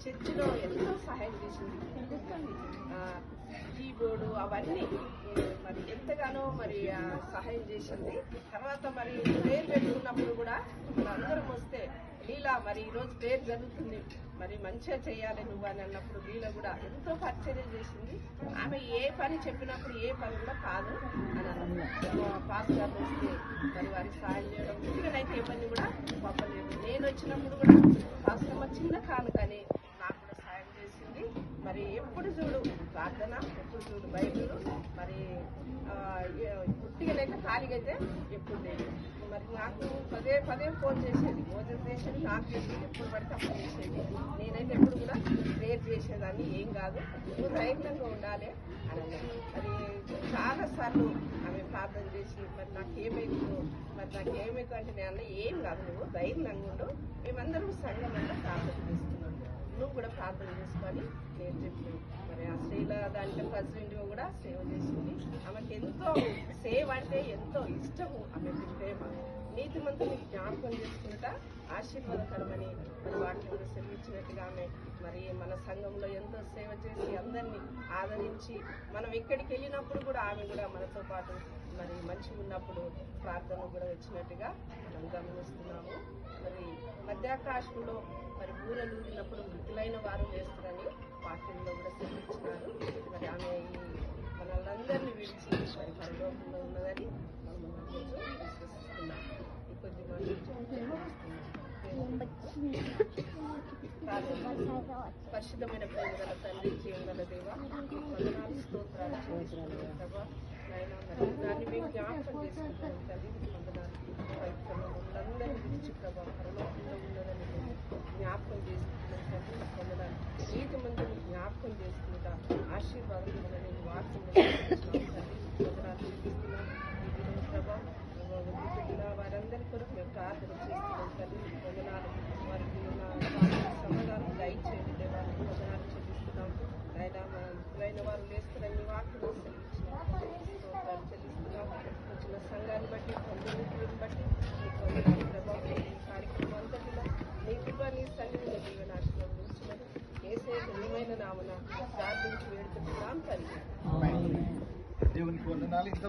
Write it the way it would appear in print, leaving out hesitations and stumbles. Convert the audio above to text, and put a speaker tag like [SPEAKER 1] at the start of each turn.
[SPEAKER 1] చర్చిలో ఎంతో సహాయం చేసింది. కీబోర్డు అవన్నీ మరి ఎంతగానో మరి సహాయం చేసింది. తర్వాత మరి ప్రేయర్ పెట్టుకున్నప్పుడు కూడా అందరం వస్తే లీలా మరి ఈరోజు ప్రేయర్ జరుగుతుంది, మరి మంచిగా చేయాలి నువ్వు అని అన్నప్పుడు లీల కూడా ఎంతో పరిచర్య చేసింది. ఆమె ఏ పని చెప్పినప్పుడు ఏ పని కూడా కాదు అని అన్నారు. పాస్ గారు వస్తే మరి వారికి సాయం చేయడం, ఇక్కడైతే ఏ పని కూడా పంపలేదు. నేను వచ్చినప్పుడు కూడా పాస్టమ్మ చిన్న కాను కానీ నాకు కూడా సాయం చేసింది. మరి ఎప్పుడు చూడు ప్రార్థన, ఎప్పుడు చూడు బైబిల్, మరి పుట్టిగా లేక ఖాళీగా అయితే ఎప్పుడు లేదు. మరి నాకు పదే పదే ఫోన్ చేసేది, భోజనం చేసేది నాకు చేసేది, ఎప్పుడు పడితే అప్పుడు చేసేది. నేనైతే ఎప్పుడు కూడా ప్రేయర్ చేసేదాన్ని, ఏం కాదు నువ్వు ధైర్యంగా ఉండాలి అని. మరి చాలాసార్లు ఆమె ప్రార్థన చేసి మరి నాకేమైందో అంటే నేను ఏం కాదు, నువ్వు ధైర్యంగా ఉండు, మేమందరం సంఘం అంతా ప్రార్థన చేస్తున్నాం, నువ్వు కూడా ప్రార్థన చేసుకొని నేను చెప్పి మరి ఆ స్త్రీల దాంట్లో ప్రెసిడెంట్గా కూడా సేవ చేసింది. ఆమెకి ఎంతో సేవ అంటే ఎంతో ఇష్టము, ఆమెకి ప్రేమ. నీతిమంతుని జ్ఞాపకం చేసుకుంటా ఆశీర్వాదకరమని మరి వాక్యం సెలవిచ్చినట్టుగా ఆమె మరి మన సంఘంలో ఎంతో సేవ చేసి అందరినీ ఆదరించి మనం ఎక్కడికి వెళ్ళినప్పుడు కూడా ఆమె కూడా మనతో పాటు మరి మంచిగా ఉన్నప్పుడు ప్రార్థన కూడా వచ్చినట్టుగా మనం గమనిస్తున్నాము. మరి మధ్యాకాశంలో మరి బూరలు ఊరినప్పుడు మృతులైన వారు వేస్తారని వాక్యంలో కూడా సెలవిచ్చినారు. మరి ఆమె మనల్ని విడిచి మరి పరలోకంలో ఉన్నదని మనం రోజు విశ్వసిస్తున్నాం. ఈ కొద్ది పరిశుద్ధమైన ప్రేమ గల తండ్రి, జీవగల దేవ, వందనాలు స్తోత్రాలు చెల్లిస్తున్నాం ప్రభా. నాయన మరి దాన్ని మేము జ్ఞాపకం చేసుకుంటాం తల్లి, వందనాలు. అందరినీ విడిచి ప్రభా పరలోకంలో ఉన్నదని జ్ఞాపకం చేసుకుంటున్నాం తల్లి, వందనాలు. నీతి మందిని జ్ఞాపకం చేసుకుంటా ఆశీర్వాదం నేను వాక్యం తల్లి, వందనాలు చెల్లిస్తున్నాం. ఈ ప్రభా వారందరి కొరకు మేము ప్రార్థన చేస్తున్నాం తల్లి, వందనాలు. వారికి సమాధానం దయచేయండి దేవానికి వందనాలు చెల్లిస్తున్నాం. ఆయన మృతులైన వారు లేస్తారని వాక్యం స్తోత్రాలు చెల్లిస్తున్నాం. వచ్చిన సంఘాన్ని బట్టి బంధుమిత్రులను బట్టి వందనాలు ప్రభావం. ఈ కార్యక్రమం అంతటిలో నీ కృప నీ సన్నిధిని జీవనాశనం ఉంచినది ఏసే ఘనమైన నామన ప్రార్థించి వేడుకుంటున్నాం తల్లి.